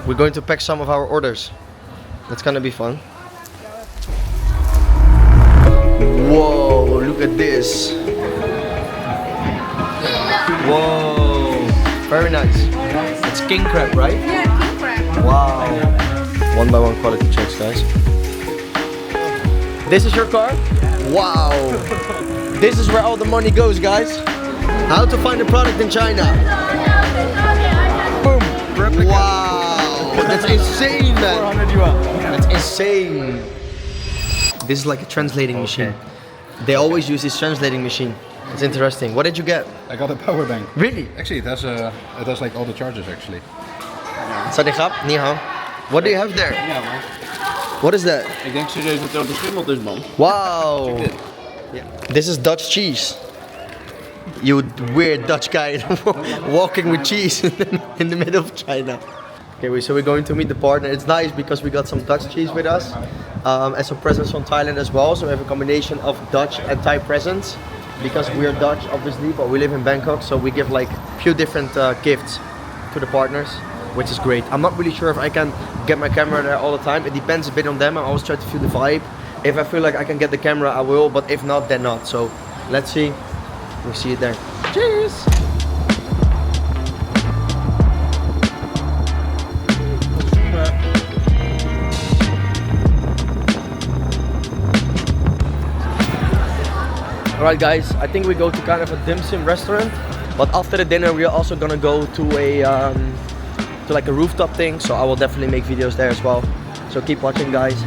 We're going to pack some of our orders. That's gonna be fun. Whoa, look at this. Whoa, very nice. It's king crab, right? Yeah, king crab. Wow. One by one quality checks, guys. This is your car? Wow. This is where all the money goes, guys. How to find a product in China. Boom. Replica. Wow. That's insane, man. 400 yuan. That's insane. This is like a translating machine. They always use this translating machine. It's interesting. What did you get? I got a power bank. Really? Actually, it has like all the charges actually. Sawadee ni hao. What do you have there? Ja, maar What is that? ik denk serieus dat er beschimmeld is, man. Wow. This is Dutch cheese. You weird Dutch guy walking with cheese in the middle of China. Okay, so we're going to meet the partner. It's nice because we got some Dutch cheese with us and some presents from Thailand as well. So we have a combination of Dutch and Thai presents because we are Dutch, obviously, but we live in Bangkok, so we give like a few different gifts to the partners, which is great. I'm not really sure if I can get my camera there all the time. It depends a bit on them. I always try to feel the vibe. If I feel like I can get the camera, I will, but if not, then not. So let's see. We'll see you there. Cheers! Alright guys, I think we go to kind of a dim sum restaurant, but after the dinner we are also gonna go to a to like a rooftop thing, so I will definitely make videos there as well. So keep watching, guys.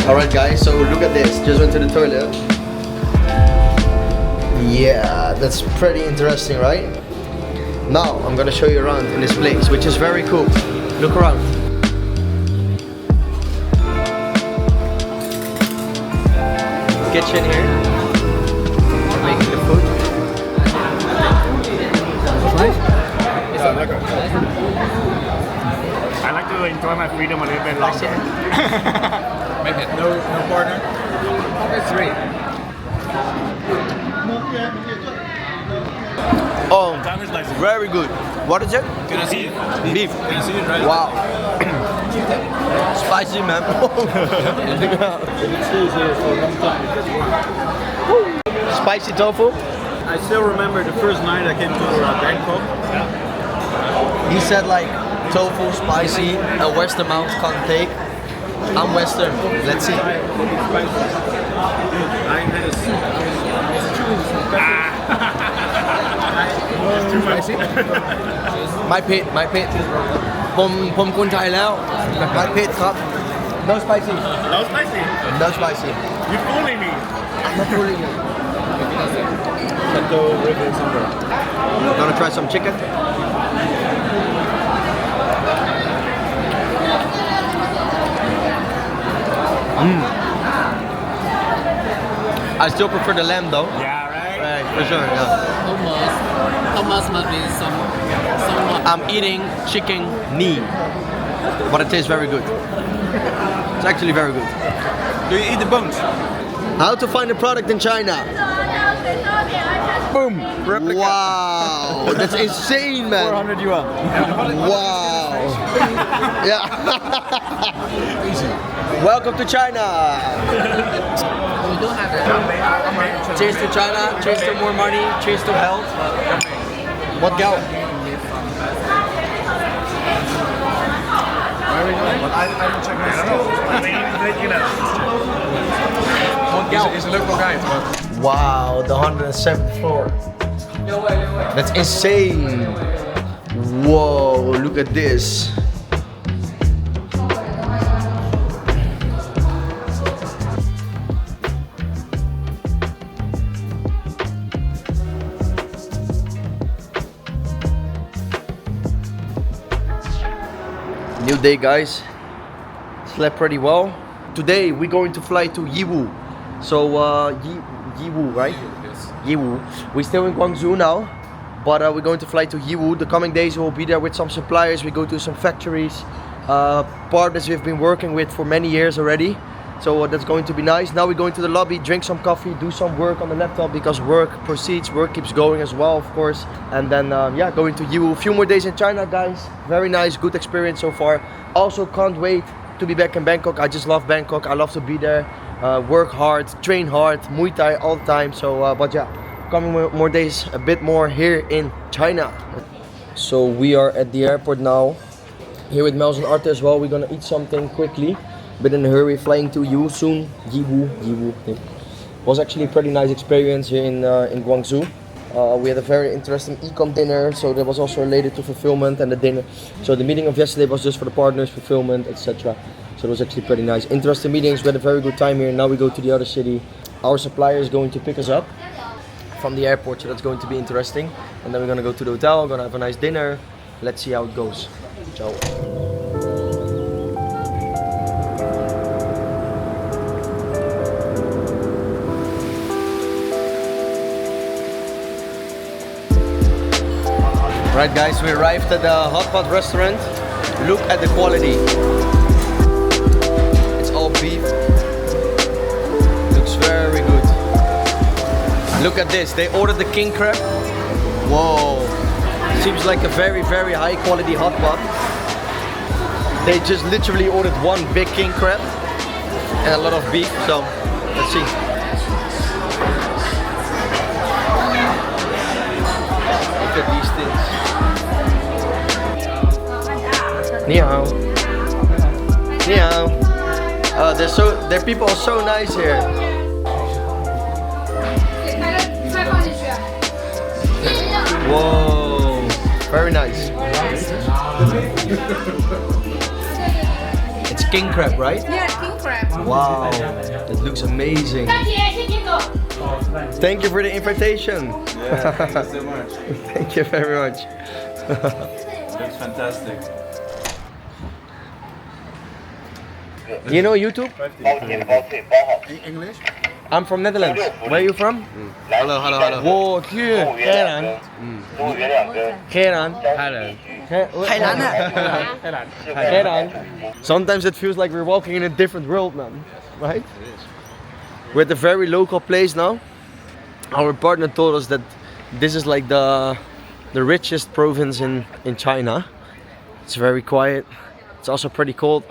Alright guys, so look at this. Just went to the toilet. Yeah, that's pretty interesting, right? Now I'm gonna show you around in this place, which is very cool. Look around. Kitchen here. We're making the food. Nice. I like to enjoy my freedom a little bit longer. No partner. Three. Oh, very good. What is it? Can I see it? Beef. Can I see it right? Wow. Spicy, man. Spicy tofu. I still remember the first night I came to Bangkok. He said like tofu, spicy, a Western mouth can't take. I'm Western. Let's see. I had a soup. It's too spicy. ไม่เผ็ดไม่เผ็ดผมคนไทยแล้วไม่เผ็ดครับ No spicy. No spicy. No spicy. You fooling me. I'm not fooling you. Santo river somewhere. Gonna try some chicken? I still prefer the lamb though. Yeah, right? Right, for sure, yeah. Almost must be somewhat. I'm eating chicken knee, but it tastes very good. It's actually very good. Do you eat the bones? How to find a product in China? Boom! Replica. Wow, that's insane, man. 400 yuan. Wow. Yeah. Welcome to China. We don't have it. Cheers to China. Cheers to more money. Cheers to health. What go? I don't check my skills. What go? He's a local guy, but Wow, the 107th floor. That's insane. Whoa, look at this. New day, guys. Slept pretty well. Today we're going to fly to Yiwu. So Yiwu, right? yes. Yiwu. We're still in Guangzhou now, but we're going to fly to Yiwu. The coming days we'll be there with some suppliers. We go to some factories, partners we've been working with for many years already. So that's going to be nice. Now we're going to the lobby, drink some coffee, do some work on the laptop because work proceeds, work keeps going as well, of course. And then yeah, going to Yiwu. A few more days in China, guys. Very nice, good experience so far. Also can't wait to be back in Bangkok. I just love Bangkok. I love to be there. Work hard, train hard, Muay Thai all the time. So but yeah, coming more days, a bit more here in China. So we are at the airport now. Here with Mels and Arthur as well. We're gonna eat something quickly. But in a hurry, flying to Yiwu soon. Yiwu. Was actually a pretty nice experience here in Guangzhou. We had a very interesting e-com dinner, so that was also related to fulfillment and the dinner. So the meeting of yesterday was just for the partners, fulfillment, etc. So it was actually pretty nice. Interesting meetings. We had a very good time here. Now we go to the other city. Our supplier is going to pick us up from the airport, so that's going to be interesting. And then we're gonna go to the hotel. Gonna have a nice dinner. Let's see how it goes. Ciao. Right guys, we arrived at the hot pot restaurant. Look at the quality. It's all beef. Looks very good. Look at this, they ordered the king crab. Whoa. Seems like a very high quality hot pot. They just literally ordered one big king crab and a lot of beef, so let's see. Look at these things. Ni hao. Ni hao. Oh, their people are so nice here. Whoa, very nice. It's king crab, right? Yeah, king crab. Wow, it looks amazing. Thank you for the invitation. Yeah, thank you so much. Thank you very much. Looks fantastic. You know YouTube? English? I'm from Netherlands. Where are you from? Hello. 我去海南。海南。海南。Sometimes it feels like we're walking in a different world, man. Right? We're at a very local place now. Our partner told us that this is like the richest province in China. It's very quiet. It's also pretty cold.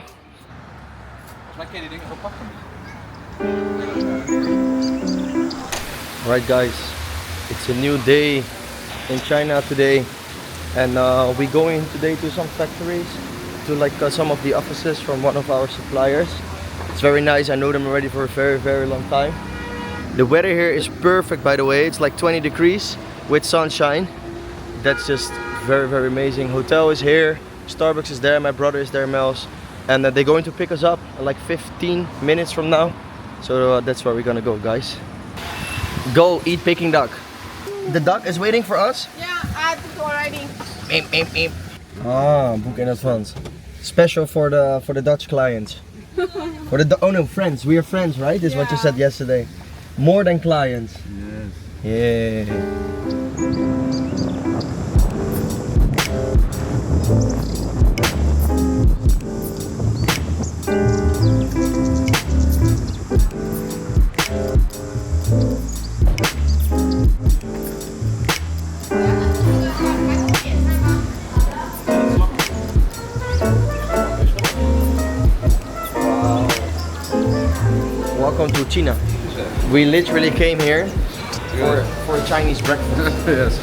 Right guys, it's a new day in China today, and we're going today to some factories, to like some of the offices from one of our suppliers. It's very nice. I know them already for a very long time. The weather here is perfect, by the way. It's like 20 degrees with sunshine. That's just very amazing. Hotel is here, Starbucks is there, my brother is there, Mels, and they're going to pick us up like 15 minutes from now. So that's where we're gonna go, guys. Go eat Peking duck. The duck is waiting for us? Yeah, I booked already. Meep. Ah, book in advance. Special for the Dutch clients. For the friends. We are friends, right? Is what you said yesterday. More than clients. Yes. Yeah. Welcome to China. We literally came here for a Chinese breakfast. Yes.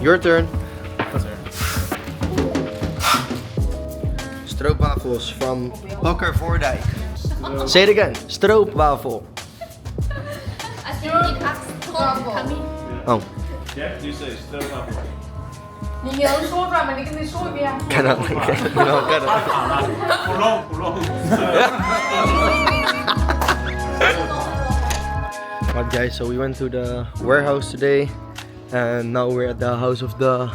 Your turn. Stroopwafels from Bakker Voordijk. Say it again. Stroopwafel. Oh. Yeah, you say still not. Nhìn nhớ sốt vào mà đi cái sốt kìa. Cannot. No, cannot. Alright guys, so we went to the warehouse today and now we're at the house of the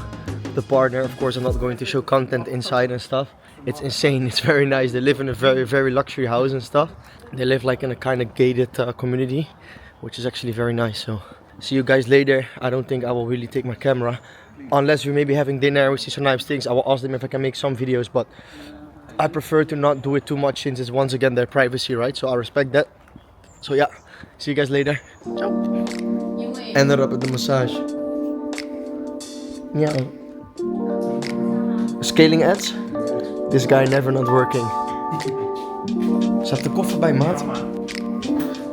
partner. Of course I'm not going to show content inside and stuff. It's insane, it's very nice. They live in a very luxury house and stuff. They live like in a kind of gated community, which is actually very nice. So see you guys later. I don't think I will really take my camera unless we may be having dinner, we see some nice things. I will ask them if I can make some videos, but I prefer to not do it too much since it's once again their privacy, right? So I respect that. So yeah, see you guys later. Ciao. Ended up at the massage. Yeah. Scaling ads? This guy never not working. Zat de koffer bij, maat?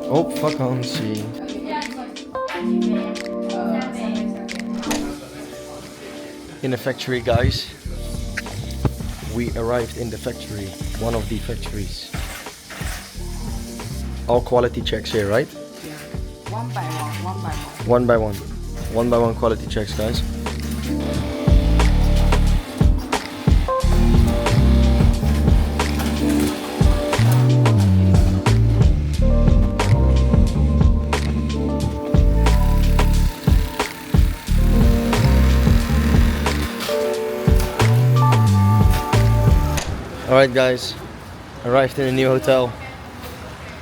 Op vakantie. In the factory, guys. We arrived in the factory, one of the factories. All quality checks here, right? Yeah. One by one. One by one. One by one quality checks, guys. Alright guys, arrived in a new hotel.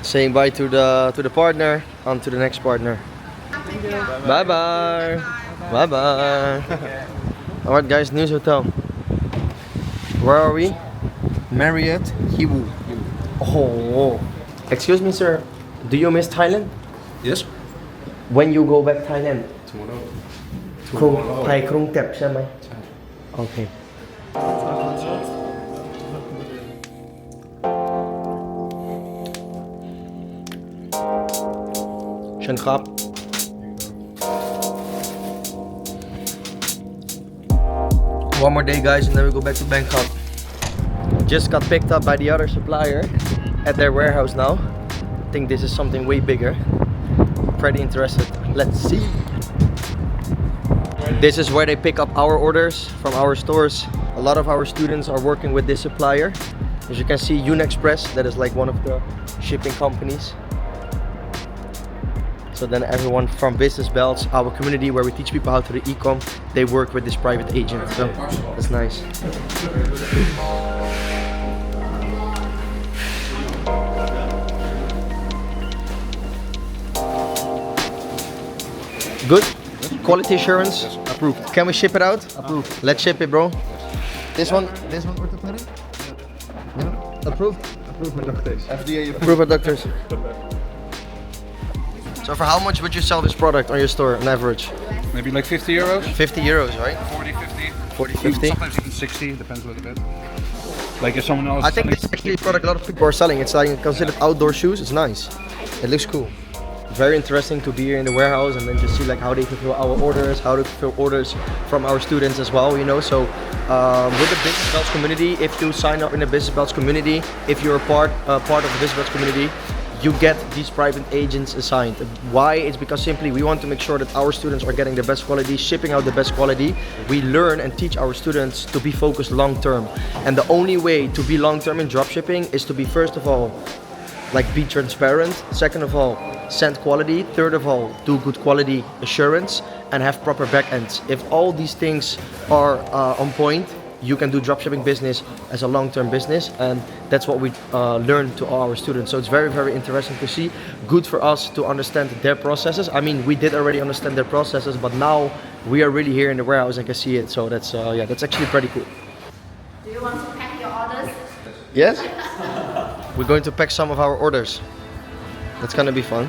Saying bye to the partner, on to the next partner. Bye bye. Bye bye. Alright guys, new hotel. Where are we? Marriott Hiwu. Oh, excuse me sir, do you miss Thailand? Yes. When you go back Thailand? Tomorrow. ไทยกรุงเทพใช่ไหมโอเค เชิญครับ One more day guys and then we go back to Bangkok. Just got picked up by the other supplier at their warehouse now. I think this is something way bigger. Pretty interested. Let's see. This is where they pick up our orders from our stores. A lot of our students are working with this supplier. As you can see, Unexpress, that is like one of the shipping companies. So then everyone from Business Belts, our community where we teach people how to do e-com, they work with this private agent. So that's nice. Good? Quality assurance? Approved. Can we ship it out? Approved. Let's ship it, bro. This one orthopedic? Yeah. Approved? Approved by doctors. FDA Approved by doctors. So for how much would you sell this product on your store on average? Maybe like 50 euros? 50 euros, right? 40, 50. 40, 50? Sometimes even 60, depends a little bit. Like if someone else I think this is actually a product a lot of people are selling. It's like considered outdoor shoes. It's nice. It looks cool. Very interesting to be here in the warehouse and then just see like how they fulfill our orders, how to fulfill orders from our students as well, you know. So with the Business Belts community, if you sign up in the Business Belts community, if you're a part of the Business Belts community, you get these private agents assigned. Why? It's because simply we want to make sure that our students are getting the best quality, shipping out the best quality. We learn and teach our students to be focused long term. And the only way to be long term in dropshipping is to be, first of all, like be transparent. Second of all, send quality. Third of all, do good quality assurance and have proper backends. If all these things are on point, you can do dropshipping business as a long-term business, and that's what we learn to all our students. So it's very interesting to see. Good for us to understand their processes. I mean, we did already understand their processes, but now we are really here in the warehouse and can see it. So that's yeah, that's actually pretty cool. Do you want to pack your orders? Yes? We're going to pack some of our orders. That's gonna be fun.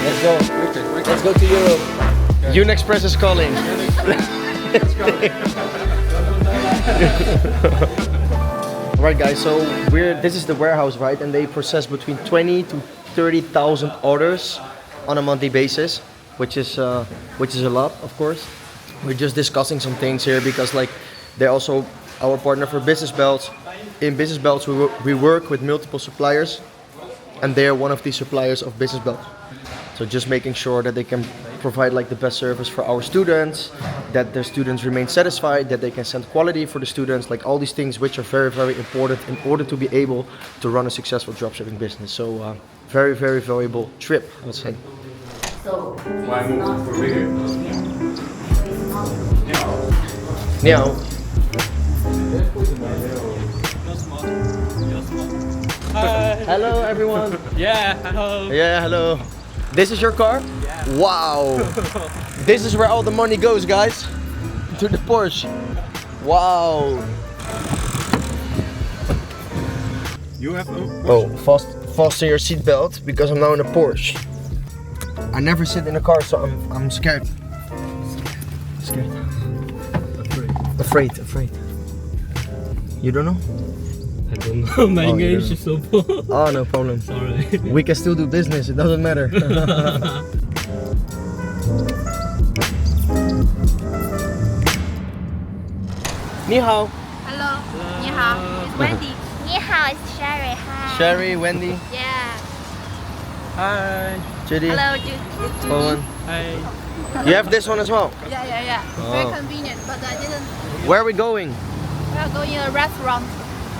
Let's go. Let's go to Europe. Unexpress is calling. Let's go. Right guys, so this is the warehouse, right? And they process between 20 to 30,000 orders on a monthly basis, which is a lot, of course. We're just discussing some things here because like they're also our partner for Business Belts. In Business Belts we work with multiple suppliers and they're one of the suppliers of Business Belt. So just making sure that they can provide like the best service for our students, that the students remain satisfied, that they can send quality for the students, like all these things which are very, very important in order to be able to run a successful dropshipping business. So very, very valuable trip, I would say. Why move over here? Now, hello everyone. Yeah, hello. Yeah, hello. This is your car? Yeah. Wow. This is where all the money goes, guys. To the Porsche. Wow. You have Oh, fasten your seatbelt because I'm now in a Porsche. I never sit in a car, so I'm scared. Scared. Afraid. You don't know? I don't know. My Oh, you English don't is so poor. Oh, no problem. Sorry. We can still do business, it doesn't matter. Ni hao. Hello. 你好 It's Wendy. 你好 it's Sherry. Hi. Sherry, Wendy. Yeah. Hi. Judy. Hello, Judy. Owen. Hi. You have this one as well? Yeah. Oh. Very convenient, but I didn't. Where are we going? We are going to a restaurant.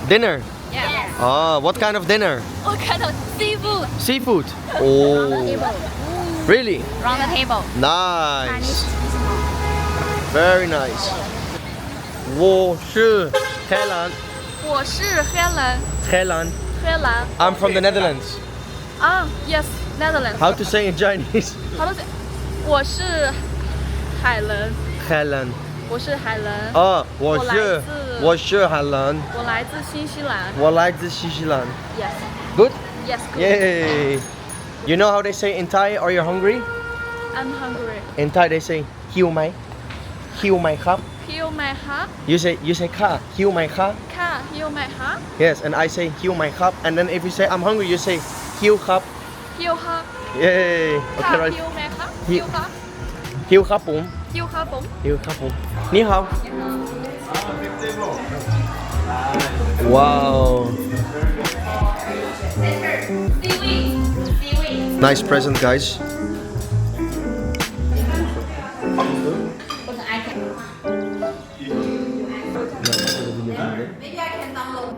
Dinner. Yeah. Oh, what kind of dinner? What kind of seafood? Seafood. Oh, really? Round the table. Nice. Very nice. 我是黑兰。我是黑人。黑兰。黑人。 I'm from the Netherlands. Yes, Netherlands. How to say in Chinese? How to say? 我是海人。海人。我是海人。哦，我是海人。我来自新西兰。我来自新西兰。Yes. Good? Yes. Good. Yay! You know how they say in Thai, are you hungry? I'm hungry. In Thai they say หิวไหม หิวไหมครับ Heal my heart. You say ข้า หิวไหมครับ Ka. Heal my heart. Yes, and I say หิวไหมครับ and then if you say I'm hungry, you say หิวครับ Heal heart. Yay! Ka. Okay, right. Heal my heart. Heal. Heal heart. หิวครับผม Heal heart ผม หิวครับผม นี่ฮาว Wow. Nice present, guys. Maybe I can download.